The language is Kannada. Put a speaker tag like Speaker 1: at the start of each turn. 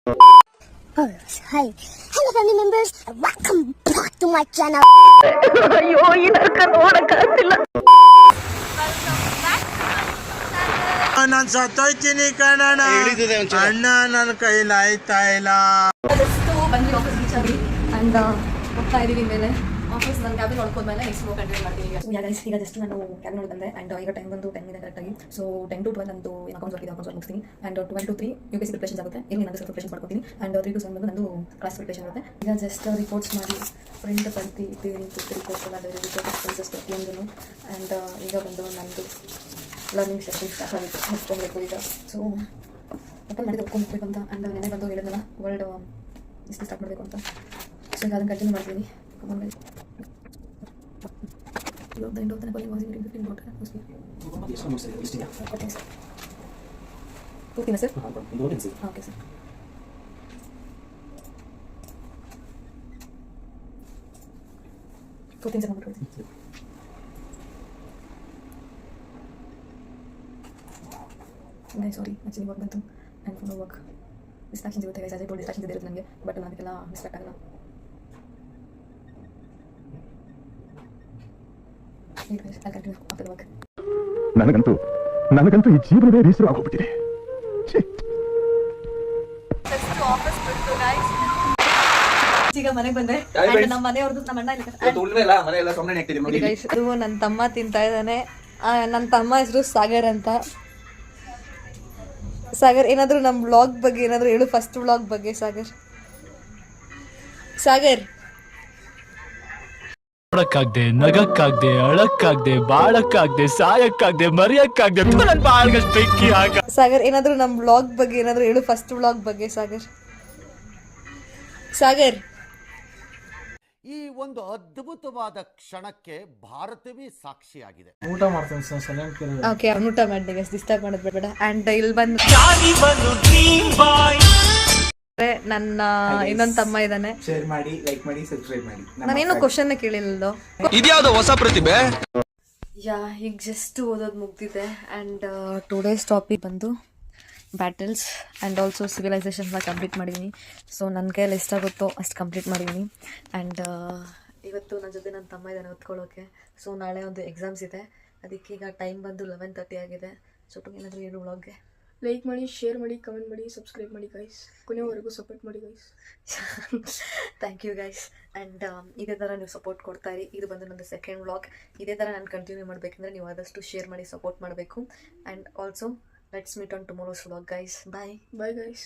Speaker 1: Hi. Hello family members. Welcome back to my channel.
Speaker 2: ಅಯ್ಯೋ ಈ ನರಕ ನೋಡಕ್ಕಾಗ್ತಿಲ್ಲ.
Speaker 3: ನಾನು ಸತ್ತೋಯ್ತೀನಿ ಕಣಣ್ಣ. ಅಣ್ಣ ನನ್ನ ಕೈಲಿ ಆಯ್ತಾ ಇಲ್ಲ.
Speaker 4: ಬಂದ್ವಿ ಆಫೀಸ್ ರೀಚ್ ಆಗಿ ಅಂಡ್ ಹೋಗ್ತಾ ಇದೀವಿ ಮೇಲೆ ಆಫೀಸ್ ನನ್ನ ಕ್ಯಾಬಿನ್ ನೋಡ್ಕೊಂಡ್ಮೇಲೆ ನೆಕ್ಸ್ಟ್ ಕಂಟಿನ್ಯೂ ಮಾಡ್ತೀನಿ. ಈಗ ಜಸ್ಟ್ ನಾನು ಕ್ಯಾಬಿನ್ ನೋಡಿ ಬಂದೆ ಅಂಡ್ ಈಗ ಟೈಮ್ ಬಂದು 10 ಇದೆ ಕರೆಕ್ಟಾಗಿ. ಸೊ 10 to 12 ನಂದು ಏನು ಅಕೌಂಟ್ಸ್ ವರ್ಕ್ ಇದೆ, ಅಕೌಂಟ್ಸ್ ವರ್ಕ್ ಮುಗಿಸ್ತೀನಿ ಅಂಡ್ 12 to 3 UPSC ಪ್ರಿಪರೇಷನ್ಸ್ ಆಗುತ್ತೆ. ಇಲ್ಲಿ ನಾನು ಸ್ವಲ್ಪ ಪ್ರಿಪರೇಷನ್ ಮಾಡ್ಕೊತೀನಿ ಅಂಡ್ 3 to 7 ಬಂದು ನಂದು ಕ್ಲಾಸ್ ಪ್ರಿಪರೇಷನ್ ಇರುತ್ತೆ. ಈಗ ಜಸ್ಟ್ ರಿಪೋರ್ಟ್ಸ್ ಮಾಡಿ ಪ್ರಿಂಟ್ ಬರ್ತಿ ರಿಪೋರ್ಟ್ಸ್ ಎಲ್ಲ ರಿಪೋರ್ಟ್ಸ್ ಪ್ರತಿಯೊಂದೂ ಅಂಡ್ ಈಗ ಬಂದು ನಂದು ಲರ್ನಿಂಗ್ ಸೆಷನ್ ಸ್ಟಾರ್ಟ್ ಆಗುತ್ತೆ, ಮುಚ್ಕೊಬೇಕು ಈಗ. ಸೊ ಓಪನ್ ಮಾಡಿ ತಗೊಂಡ್ಬೇಕು ಅಂತ ಅಂಡ್ ನೆನೆ ಬಂದು ಹೇಳಿದ್ನಲ್ಲ ವರ್ಲ್ಡ್ ಇಷ್ಟು ಸ್ಟಾರ್ಟ್ ಮಾಡಬೇಕು ಅಂತ. ಸೊ ಈಗ ಅದನ್ನು ಕಂಟಿನ್ಯೂ ಮಾಡ್ತೀನಿ. The end of the Nepali was in 15 water atmosphere. Okay, sir. Okay, sir. Okay, sir. Two things are not. Guys, sorry. Actually, work bantu and from the work. Distractions irutte guys. As I told, distractions ಇದೆ ನನಗೆ, ಬಟ್ ನಾನು ಅದಕ್ಕೆಲ್ಲ ಡಿಸ್ಟ್ರಾಕ್ಟ್ ಆಗಲ್ಲ.
Speaker 5: ನನಗಂತೂ ಈ ಜೀವನವೇ ಬೇಸರ ಆಗೋಗ್ಬಿಟ್ಟಿದೆ.
Speaker 4: ಈಗ ಮನೆಗೆ ಬಂದೆ. ನಮ್ಮ ಮನೆಯವ್ರದ್ದು ನಮ್ಮ ಅಣ್ಣ ಇದು ನನ್ನ ತಮ್ಮ ತಿಂತಾ ಇದ್ದಾನೆ. ನನ್ನ ತಮ್ಮ ಹೆಸರು ಸಾಗರ್ ಅಂತ. ಸಾಗರ್ ಏನಾದ್ರು ನಮ್ಮ ವ್ಲಾಗ್ ಬಗ್ಗೆ ಏನಾದ್ರು ಹೇಳು, ಫಸ್ಟ್ ವ್ಲಾಗ್ ಬಗ್ಗೆ. ಸಾಗರ್
Speaker 6: ನೋಡಕ್ಕಾಗ್ದೆ, ನಗಕ್ಕಾಗ್ದೆ, ಅಳಕ್ಕಾಗ್ದೆ, ಬಾಳಕ್ಕಾಗ್ದೆ, ಸಾಯಕ್ಕಾಗ್ದೆ, ಮರಿಯಕ್ಕಾಗ್ದೆ, ನನ್ ಬಾಳ್ಗಷ್ಟು ಬೆಂಕಿ ಆಗ.
Speaker 4: ಸಾಗರ್ ಏನಾದ್ರು ನಮ್ಮ ವ್ಲಾಗ್ ಬಗ್ಗೆ ಏನಾದ್ರು ಹೇಳು, ಫಸ್ಟ್ ವ್ಲಾಗ್ ಬಗ್ಗೆ. ಸಾಗರ್
Speaker 7: ಈ ಒಂದು ಅದ್ಭುತವಾದ ಕ್ಷಣಕ್ಕೆ ಭಾರತವೇ ಸಾಕ್ಷಿಯಾಗಿದೆ.
Speaker 3: ಊಟ ಮಾಡ್ತೀನಿ ಸರ್.
Speaker 4: ಓಕೆ, ಅವ್ನು ಊಟ ಮಾಡಿದೆ, ಡಿಸ್ಟರ್ಬ್ ಮಾಡೋದು ಬೇಡ. ಅಂಡ್ ಇಲ್ಲಿ ಬಂದು ನನ್ನ ಇನ್ನೊಂದು ತಮ್ಮ ಇದ್ದಾನೆ.
Speaker 3: ಶೇರ್ ಮಾಡಿ, ಲೈಕ್ ಮಾಡಿ, ಸಬ್ಸ್ಕ್ರೈಬ್ ಮಾಡಿ.
Speaker 4: ನಾನೇನು ಕ್ವಶನ್ ಕೇಳಿಲ್ಲ.
Speaker 6: ಇದ್ಯಾವ್ದು ಹೊಸ ಪ್ರತಿಭೆ?
Speaker 4: ಈಗ ಜಸ್ಟ್ ಓದೋದು ಮುಗ್ದಿದೆ ಅಂಡ್ ಟುಡೇಸ್ ಟಾಪಿಕ್ ಬಂದು ಬ್ಯಾಟಲ್ಸ್ ಆ್ಯಂಡ್ ಆಲ್ಸೋ ಸಿವಿಲೈಸೇಷನ್ಸ್ನ ಕಂಪ್ಲೀಟ್ ಮಾಡಿದ್ದೀನಿ. ಸೊ ನನ್ನ ಕೈಯಲ್ಲಿ ಎಷ್ಟಾಗುತ್ತೋ ಅಷ್ಟು ಕಂಪ್ಲೀಟ್ ಮಾಡಿದ್ದೀನಿ ಆ್ಯಂಡ್ ಇವತ್ತು ನನ್ನ ಜೊತೆ ನನ್ನ ತಮ್ಮ ಇದ್ದಾನೆ ಓದ್ಕೊಳ್ಳೋಕ್ಕೆ. ಸೊ ನಾಳೆ ಒಂದು ಎಕ್ಸಾಮ್ಸ್ ಇದೆ, ಅದಕ್ಕೀಗ ಟೈಮ್ ಬಂದು 11:30 ಆಗಿದೆ. ಸೊ ಏನಾದರೂ ಹೇಳು ವ್ಲಾಗ್ಗೆ.
Speaker 8: ಲೈಕ್ ಮಾಡಿ, ಶೇರ್ ಮಾಡಿ, ಕಮೆಂಟ್ ಮಾಡಿ, ಸಬ್ಸ್ಕ್ರೈಬ್ ಮಾಡಿ ಗೈಸ್. ಕೊನೆವರೆಗೂ ಸಪೋರ್ಟ್ ಮಾಡಿ guys.
Speaker 4: Thank you guys. And ಇದೇ ಥರ ನೀವು ಸಪೋರ್ಟ್ ಕೊಡ್ತಾ ಇರಿ. ಇದು ಬಂದು ನನ್ನ ಸೆಕೆಂಡ್ ವ್ಲಾಗ್. ಇದೇ ಥರ ನಾನು ಕಂಟಿನ್ಯೂ ಮಾಡಬೇಕಂದ್ರೆ ನೀವು ಆದಷ್ಟು ಶೇರ್ ಮಾಡಿ ಸಪೋರ್ಟ್ ಮಾಡಬೇಕು. And also let's meet on tomorrow's vlog guys. Bye
Speaker 8: bye guys.